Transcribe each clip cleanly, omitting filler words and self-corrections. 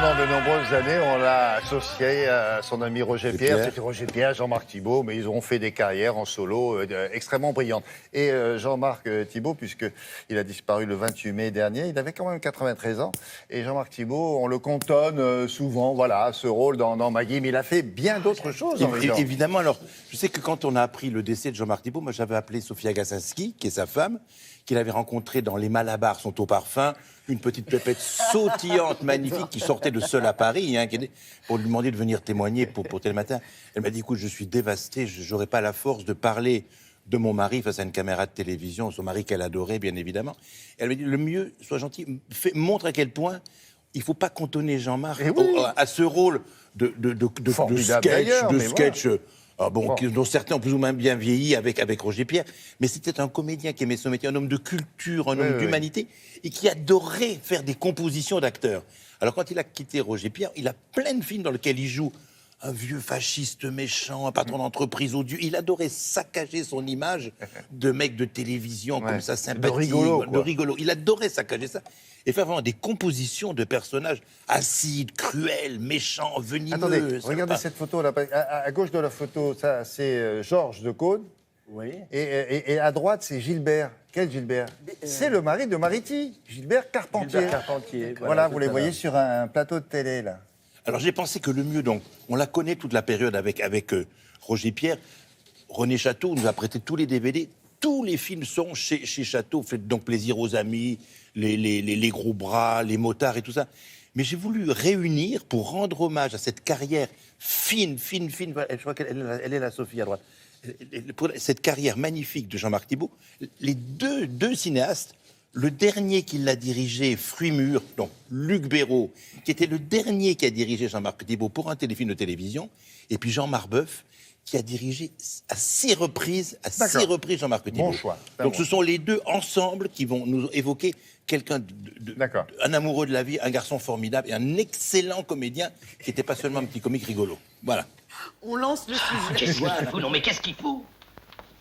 pendant de nombreuses années, on l'a associé à son ami Roger Pierre. C'était Roger Pierre, Jean-Marc Thibault, mais ils ont fait des carrières en solo extrêmement brillantes. Et Jean-Marc Thibault, puisqu'il a disparu le 28 mai dernier, il avait quand même 93 ans. Et Jean-Marc Thibault, on le cantonne souvent, voilà, à ce rôle dans Maggie, mais il a fait bien d'autres choses. Évidemment, alors, je sais que quand on a appris le décès de Jean-Marc Thibault, moi j'avais appelé Sofia Gassinski, qui est sa femme, qu'il avait rencontrée dans Les Malabars sont au parfum, une petite pépette sautillante, magnifique, qui sortait de Seul à Paris, pour lui demander de venir témoigner pour Télématin. Elle m'a dit, écoute, je suis dévastée, je n'aurai pas la force de parler de mon mari face à une caméra de télévision, son mari qu'elle adorait, bien évidemment. Elle m'a dit, le mieux, sois gentil, montre à quel point il ne faut pas cantonner Jean-Marc à ce rôle de sketch, dont certains ont plus ou moins bien vieilli avec Roger Pierre, mais c'était un comédien qui aimait son métier, un homme de culture, un homme d'humanité, et qui adorait faire des compositions d'acteurs. Alors quand il a quitté Roger Pierre, il a plein de films dans lesquels il joue un vieux fasciste méchant, un patron d'entreprise odieux. Il adorait saccager son image de mec de télévision, comme ça, sympathique, de rigolo. Il adorait saccager ça. Et faire vraiment des compositions de personnages acides, cruels, méchants, venimeux. Attendez, regardez cette photo là. À gauche de la photo, ça, c'est Georges de Caunes. Oui. Et à droite, c'est Gilbert. Quel Gilbert? C'est le mari de Mariti, Gilbert Carpentier. Gilbert Carpentier. Voilà, vous les voyez sur un plateau de télé, là. Alors j'ai pensé que le mieux, donc, on la connaît toute la période avec Roger Pierre. René Château nous a prêté tous les DVD. Tous les films sont chez Château. Faites donc plaisir aux amis, les gros bras, les motards et tout ça. Mais j'ai voulu réunir pour rendre hommage à cette carrière fine. Je crois qu'elle est là, Sophie, à droite. Pour cette carrière magnifique de Jean-Marc Thibault, les deux cinéastes. Le dernier qui l'a dirigé, Fruits mûrs, donc Luc Béraud, qui était le dernier qui a dirigé Jean-Marc Thibault pour un téléfilm de télévision, et puis Jean Marbeuf, qui a dirigé à 6 reprises Jean-Marc Thibault. Bon choix. Donc ce sont les deux ensemble qui vont nous évoquer quelqu'un un amoureux de la vie, un garçon formidable et un excellent comédien qui n'était pas seulement un petit comique rigolo. Voilà. On lance le sujet. Qu'est-ce qu'il fout? Non mais qu'est-ce qu'il fout?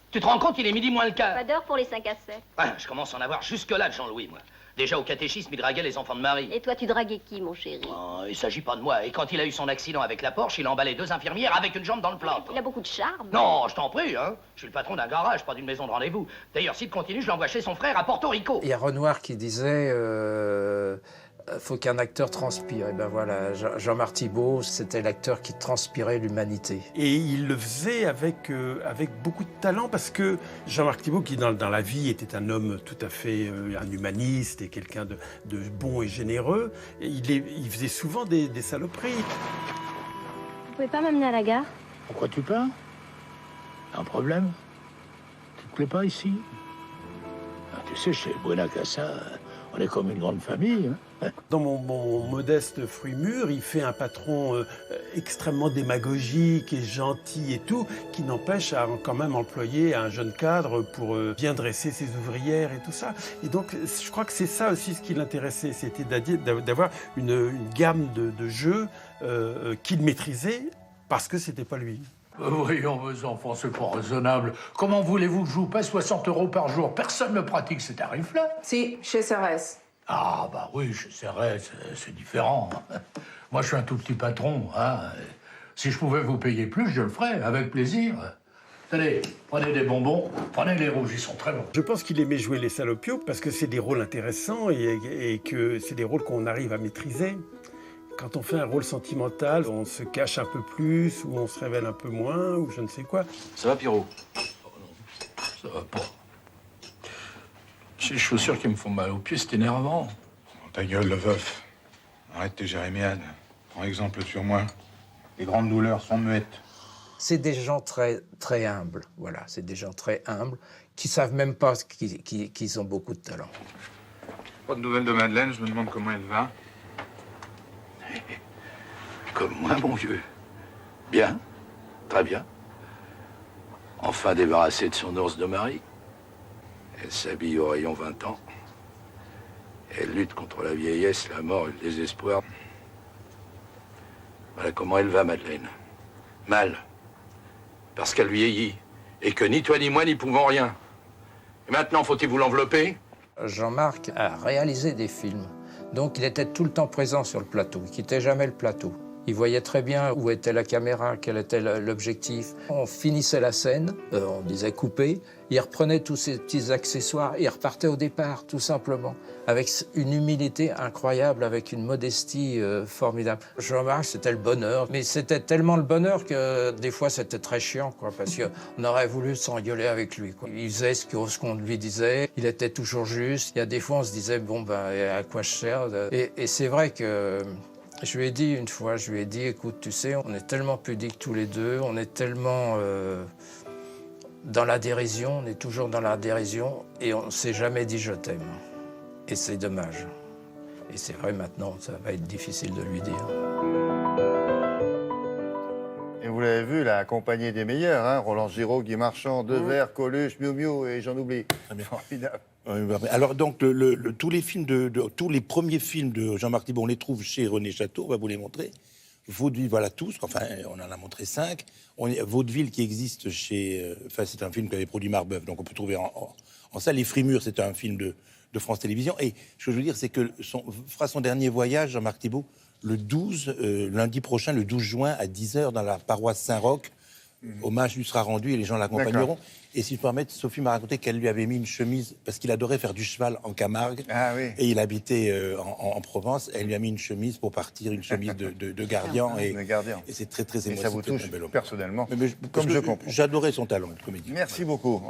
Tu te rends compte, il est midi moins le quart. Pas d'heure pour les 5 à 7. Ouais, je commence à en avoir jusque-là de Jean-Louis, moi. Déjà au catéchisme, il draguait les enfants de Marie. Et toi, tu draguais qui, mon chéri? Oh, il s'agit pas de moi. Et quand il a eu son accident avec la Porsche, il a emballé 2 infirmières avec une jambe dans le plâtre. Il a beaucoup de charme. Non, je t'en prie, hein. Je suis le patron d'un garage, pas d'une maison de rendez-vous. D'ailleurs, s'il continue, je l'envoie chez son frère à Porto Rico. Il y a Renoir qui disait faut qu'un acteur transpire. Et ben voilà, Jean-Marc Thibault, c'était l'acteur qui transpirait l'humanité. Et il le faisait avec beaucoup de talent, parce que Jean-Marc Thibault, qui dans la vie était un homme tout à fait un humaniste et quelqu'un de bon et généreux, et il faisait souvent des saloperies. Vous pouvez pas m'amener à la gare? Pourquoi tu pars? Un problème? Tu te plais pas ici? Ah, tu sais, chez Buenacasa, on est comme une grande famille, hein. Dans mon modeste Fruits mûrs, il fait un patron extrêmement démagogique et gentil et tout, qui n'empêche à quand même employer un jeune cadre pour bien dresser ses ouvrières et tout ça. Et donc, je crois que c'est ça aussi ce qui l'intéressait, c'était d'avoir une gamme de jeux qu'il maîtrisait parce que c'était pas lui. Voyons, mes enfants, c'est pas raisonnable. Comment voulez-vous que je vous paie 60 € par jour? Personne ne pratique ces tarifs-là. Si, chez Cérès. Ah, bah oui, chez Cérès, c'est différent. Moi, je suis un tout petit patron, hein. Si je pouvais vous payer plus, je le ferais, avec plaisir. Allez, prenez des bonbons, prenez les rouges, ils sont très bons. Je pense qu'il aimait jouer les salopios parce que c'est des rôles intéressants et que c'est des rôles qu'on arrive à maîtriser. Quand on fait un rôle sentimental, on se cache un peu plus, ou on se révèle un peu moins, ou je ne sais quoi. Ça va, Pierrot? Oh non, ça va pas. J'ai les chaussures qui me font mal aux pieds, c'est énervant. Ta gueule, le veuf. Arrête tes jérémiades. Prends exemple sur moi. Les grandes douleurs sont muettes. C'est des gens très, très humbles, voilà. C'est des gens très humbles qui savent même pas qu'ils ont beaucoup de talent. Pas de nouvelles de Madeleine, je me demande comment elle va. Comme moi, mon vieux. Bien, très bien. Enfin débarrassée de son ours de mari. Elle s'habille au rayon 20 ans. Elle lutte contre la vieillesse, la mort et le désespoir. Voilà comment elle va, Madeleine. Mal. Parce qu'elle vieillit. Et que ni toi ni moi n'y pouvons rien. Et maintenant, faut-il vous l'envelopper? Jean-Marc a réalisé des films Donc il était tout le temps présent sur le plateau, il quittait jamais le plateau. Il voyait très bien où était la caméra, quel était l'objectif. On finissait la scène, on disait couper, il reprenait tous ces petits accessoires, il repartait au départ, tout simplement, avec une humilité incroyable, avec une modestie formidable. Jean-Marc, c'était le bonheur, mais c'était tellement le bonheur que des fois c'était très chiant, quoi, parce qu'on aurait voulu s'engueuler avec lui, quoi. Il faisait ce qu'on lui disait, il était toujours juste. Il y a des fois on se disait, bon, ben, à quoi je sers? Et c'est vrai que... Je lui ai dit une fois, écoute, tu sais, on est tellement pudiques tous les deux, on est tellement dans la dérision, on est toujours dans la dérision, et on ne s'est jamais dit je t'aime. Et c'est dommage. Et c'est vrai, maintenant, ça va être difficile de lui dire. Et vous l'avez vu, la compagnie des meilleurs, hein, Roland Giraud, Guy Marchand, Devers, Coluche, Miu Miu, et j'en oublie. Formidable. Alors donc, tous les premiers films de Jean-Marc Thibault, on les trouve chez René Château, on va vous les montrer. Vaudeville, voilà tous, enfin, on en a montré 5. Vaudeville qui existe chez... Enfin, c'est un film qu'avait produit Marbeuf, donc on peut trouver en salle. Les Frimures, c'est un film de France Télévisions. Et ce que je veux dire, c'est que fera son dernier voyage, Jean-Marc Thibault, le 12, lundi prochain, le 12 juin, à 10h, dans la paroisse Saint-Roch. Hommage lui sera rendu et les gens l'accompagneront. Et si je peux me permettre, Sophie m'a raconté qu'elle lui avait mis une chemise, parce qu'il adorait faire du cheval en Camargue. Ah oui. Et il habitait en Provence. Elle lui a mis une chemise pour partir, une chemise de gardien. De gardien. Et c'est très, très Et émouvant. ça vous touche personnellement, Comme je comprends. J'adorais son talent de comédien. Merci beaucoup.